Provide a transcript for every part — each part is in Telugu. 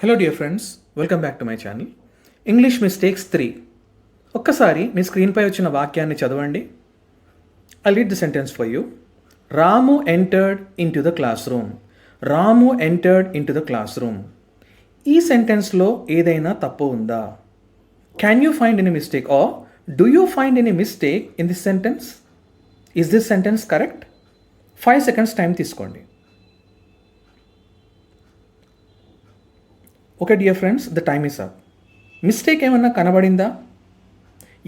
Hello dear friends, welcome back to my channel. English mistakes 3. ఒక్కసారి మీ స్క్రీన్పై వచ్చిన వాక్యాన్ని చదవండి. I read the sentence for you. Ramu entered in to the class room. Ramu entered in to the class room. ఈ సెంటెన్స్లో ఏదైనా తప్పు ఉందా? Can you find any mistake or do you find any mistake in this sentence? Is this sentence correct? 5 seconds time తీసుకోండి. Okay dear friends, the time is up. Mistake ఏమన్నా కనబడిందా?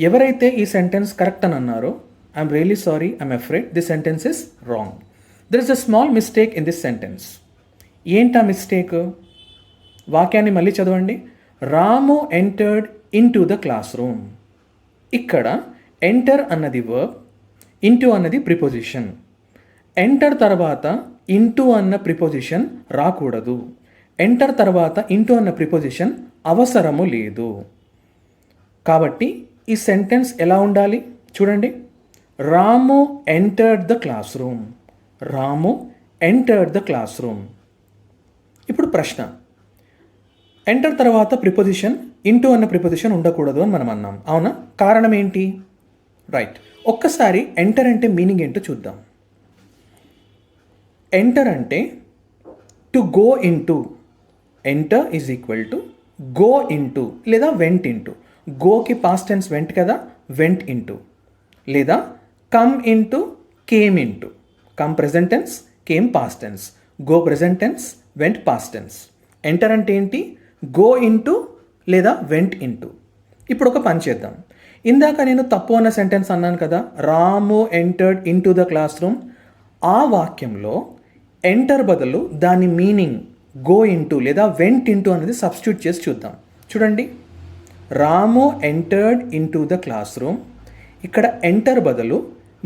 ఎవరైతే ఈ సెంటెన్స్ కరెక్ట్ అని అన్నారో, I'm really sorry, I'm afraid this sentence is wrong. There is a small mistake in this sentence. ఏంటా మిస్టేక్? వాక్యాన్ని మళ్ళీ చదవండి. Ramu entered in to the class room. ఇక్కడ ఎంటర్ అన్నది వర్బ్, ఇంటూ అన్నది ప్రిపోజిషన్. ఎంటర్ తర్వాత ఇంటూ అన్న ప్రిపోజిషన్ రాకూడదు. ఎంటర్ తర్వాత ఇంటూ అన్న ప్రిపోజిషన్ అవసరము లేదు. కాబట్టి ఈ సెంటెన్స్ ఎలా ఉండాలి చూడండి. Ramu entered the class room. Ramu entered the class room. ఇప్పుడు ప్రశ్న, ఎంటర్ తర్వాత ప్రిపోజిషన్ ఇంటూ అన్న ప్రిపోజిషన్ ఉండకూడదు అని మనం అన్నాం, అవునా? కారణం ఏంటి? రైట్, ఒక్కసారి ఎంటర్ అంటే మీనింగ్ ఏంటో చూద్దాం. ఎంటర్ అంటే to go into. Enter is equal to go into లేదా వెంట్ ఇంటూ. గోకి పాస్ట్ టెన్స్ వెంట్ కదా, వెంట్ ఇంటూ. లేదా come into, came into. Come present tense, came past tense. Go present tense, went past tense. Enter అంటే ఏంటి? గో ఇంటూ లేదా వెంట్ ఇంటూ. ఇప్పుడు ఒక పని చేద్దాం. ఇందాక నేను తప్పు అన్న సెంటెన్స్ అన్నాను కదా, Ramu entered in to the class room. ఆ వాక్యంలో ఎంటర్ బదులు దాని మీనింగ్ గో ఇంటూ లేదా వెంట్ ఇంటూ అనేది సబ్స్టిట్యూట్ చేసి చూద్దాం. చూడండి, Ramu entered in to the class room. ఇక్కడ ఎంటర్ బదులు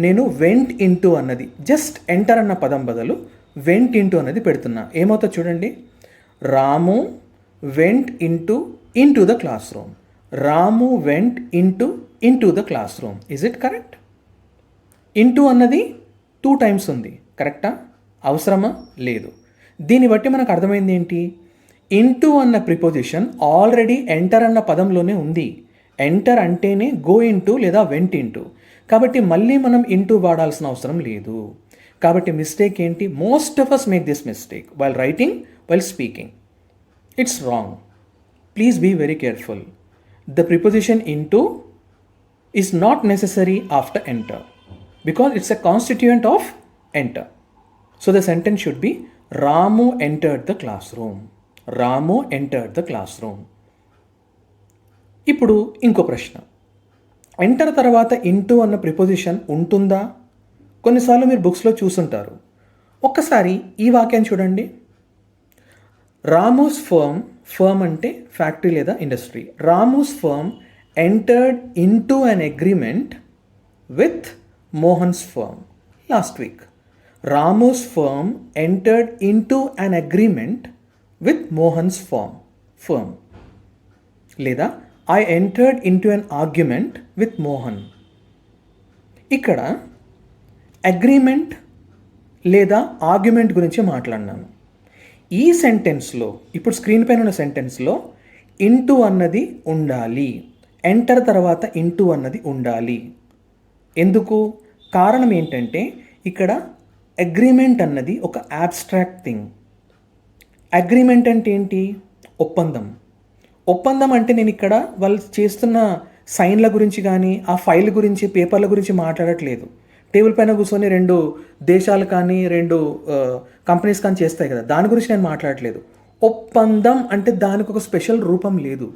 నేను వెంట్ ఇంటూ అన్నది, జస్ట్ ఎంటర్ అన్న పదం బదులు వెంట్ ఇంటూ అన్నది పెడుతున్నా. ఏమవుతుందో చూడండి. Ramu went into the class room. Ramu went into the class room. Is it correct? Into అన్నది 2 times ఉంది, కరెక్టా? అవసరమా? లేదు. దీన్ని బట్టి మనకు అర్థమైంది ఏంటి? ఇంటూ అన్న ప్రిపోజిషన్ ఆల్రెడీ ఎంటర్ అన్న పదంలోనే ఉంది. ఎంటర్ అంటేనే గో ఇంటూ లేదా వెంట్ ఇంటూ. కాబట్టి మళ్ళీ మనం ఇంటూ వాడాల్సిన అవసరం లేదు. కాబట్టి మిస్టేక్ ఏంటి? Most of us make this mistake while writing, while speaking. It's wrong. Please be very careful. The preposition into is not necessary after enter because it's a constituent of enter. So the sentence should be Ramu entered the classroom. Ramu entered the classroom. ఇప్పుడు ఇంకో ప్రశ్న, ఎంటర్ తర్వాత ఇంటూ అన్న ప్రిపోజిషన్ ఉంటుందా? కొన్నిసార్లు మీరు బుక్స్లో చూసుంటారు. ఒక్కసారి ఈ వాక్యాన్ని చూడండి. రామూస్ ఫర్మ్, ఫర్మ్ అంటే ఫ్యాక్టరీ లేదా industry. Ramu's firm entered into an agreement with Mohan's firm last week. Ramu's firm entered into an agreement with Mohan's firm. లేదా I entered into an argument with Mohan. ఇక్కడ అగ్రిమెంట్ లేదా ఆర్గ్యుమెంట్ గురించి మాట్లాడినాను. ఈ సెంటెన్స్లో, ఇప్పుడు స్క్రీన్ పైన ఉన్న సెంటెన్స్లో ఇంటూ అన్నది ఉండాలి. ఎంటర్ తర్వాత ఇంటూ అన్నది ఉండాలి. ఎందుకు? కారణం ఏంటంటే ఇక్కడ అగ్రిమెంట్ అన్నది ఒక యాబ్స్ట్రాక్ట్ థింగ్. అగ్రిమెంట్ అంటే ఏంటి? ఒప్పందం. ఒప్పందం అంటే నేను ఇక్కడ వాళ్ళు చేస్తున్న సైన్ల గురించి కానీ ఆ ఫైల్ గురించి, పేపర్ల గురించి మాట్లాడట్లేదు. టేబుల్ పైన కూర్చొని 2 దేశాలు కానీ 2 కంపెనీస్ కానీ చేస్తాయి కదా, దాని గురించి నేను మాట్లాడట్లేదు. ఒప్పందం అంటే దానికి ఒక స్పెషల్ రూపం లేదు.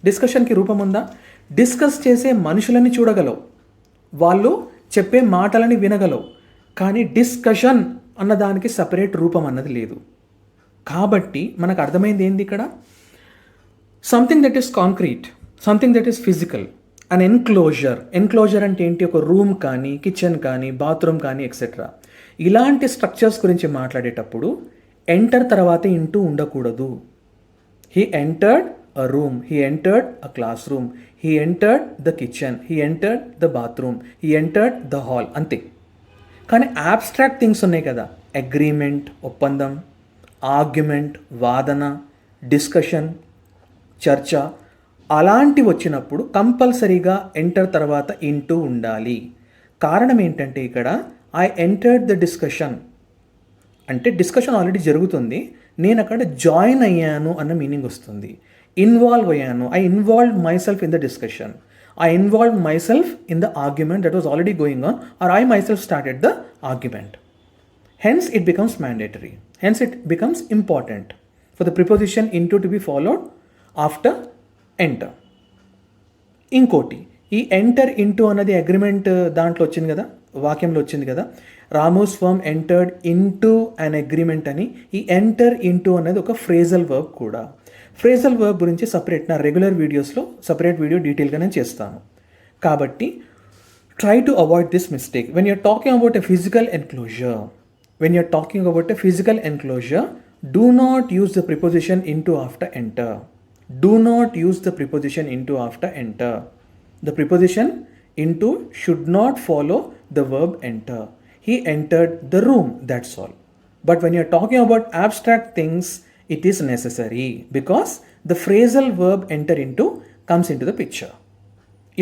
డిస్కషన్కి రూపం ఉందా? డిస్కస్ చేసే మనుషులని చూడగలవు, వాళ్ళు చెప్పే మాటలని వినగలవు, కానీ డిస్కషన్ అన్నదానికి సపరేట్ రూపం అన్నది లేదు. కాబట్టి మనకు అర్థమైంది ఏంది ఇక్కడ? Something that is concrete, something that is physical. An enclosure అంటే ఏంటి? ఒక రూమ్ కానీ, కిచెన్ కానీ, బాత్రూమ్ కానీ ఎక్సెట్రా. ఇలాంటి స్ట్రక్చర్స్ గురించి మాట్లాడేటప్పుడు ఎంటర్ తర్వాత ఇంటూ ఉండకూడదు. He entered a room, he entered a classroom, he entered the kitchen, he entered the bathroom, he entered the hall. అంతే. కానీ abstract థింగ్స్ ఉన్నాయి కదా, అగ్రిమెంట్ ఒప్పందం, ఆర్గ్యుమెంట్, వాదన, డిస్కషన్, చర్చ అలాంటివి వచ్చినప్పుడు కంపల్సరీగా ఎంటర్ తర్వాత ఇంటూ ఉండాలి. కారణం ఏంటంటే ఇక్కడ ఐ ఎంటర్డ్ ద డిస్కషన్ అంటే డిస్కషన్ ఆల్రెడీ జరుగుతుంది, నేను అక్కడ జాయిన్ అయ్యాను అన్న మీనింగ్ వస్తుంది. ఇన్వాల్వ్ అయ్యాను, I involve myself in the discussion, I involve myself in the argument that was already going on, or I myself started the argument. Hence it becomes mandatory. Hence it becomes important for the preposition into to be followed after enter. ఇంకోటి, ఈ ఎంటర్ ఇంటూ అన్నది అగ్రిమెంట్ దాంట్లో వచ్చింది కదా, వాక్యంలో వచ్చింది కదా, Ramu's firm entered into an agreement అని. ఈ ఎంటర్ ఇంటూ అనేది ఒక ఫ్రేజల్ వర్బ్ కూడా. ఫ్రేజల్ వర్బ్ గురించి సపరేట్ నా రెగ్యులర్ వీడియోస్లో సపరేట్ వీడియో డీటెయిల్గా నేను చేస్తాను. కాబట్టి try to avoid this mistake. When you're talking about a physical enclosure, do not use the preposition into after enter. Do not use the preposition into after enter. The preposition into should not follow the verb enter. He entered the room, that's all. But when you're talking about abstract things, it is necessary because the phrasal verb enter into comes into the picture.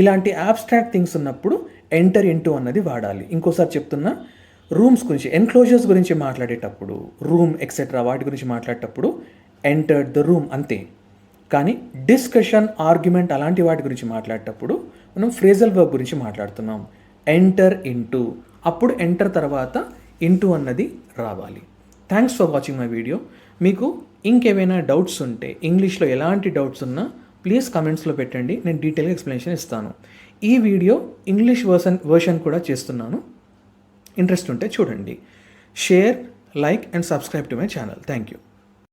ఇలాంటి abstract things ఉన్నప్పుడు ఎంటర్ ఇంటూ అన్నది వాడాలి. ఇంకోసారి చెప్తున్నా, రూమ్స్ గురించి, ఎన్క్లోజర్స్ గురించి మాట్లాడేటప్పుడు, రూమ్ ఎక్సెట్రా వాటి గురించి మాట్లాడేటప్పుడు ఎంటర్డ్ ద రూమ్ అంతే. కానీ డిస్కషన్, ఆర్గ్యుమెంట్ అలాంటి వాటి గురించి మాట్లాడేటప్పుడు మనం ఫ్రేజల్ వర్బ్ గురించి మాట్లాడుతున్నాం. ఎంటర్ ఇంటూ, అప్పుడు ఎంటర్ తర్వాత ఇంటూ అన్నది రావాలి. Thanks for watching my video. మీకు ఇంకేమైనా డౌట్స్ ఉంటే, ఇంగ్లీష్లో ఎలాంటి డౌట్స్ ఉన్నా ప్లీజ్ కమెంట్స్లో పెట్టండి, నేను డీటెయిల్గా ఎక్స్ప్లెనేషన్ ఇస్తాను. ఈ వీడియో ఇంగ్లీష్ వర్షన్ కూడా చేస్తున్నాను, ఇంట్రెస్ట్ ఉంటే చూడండి. Share, like and subscribe to my channel. Thank you.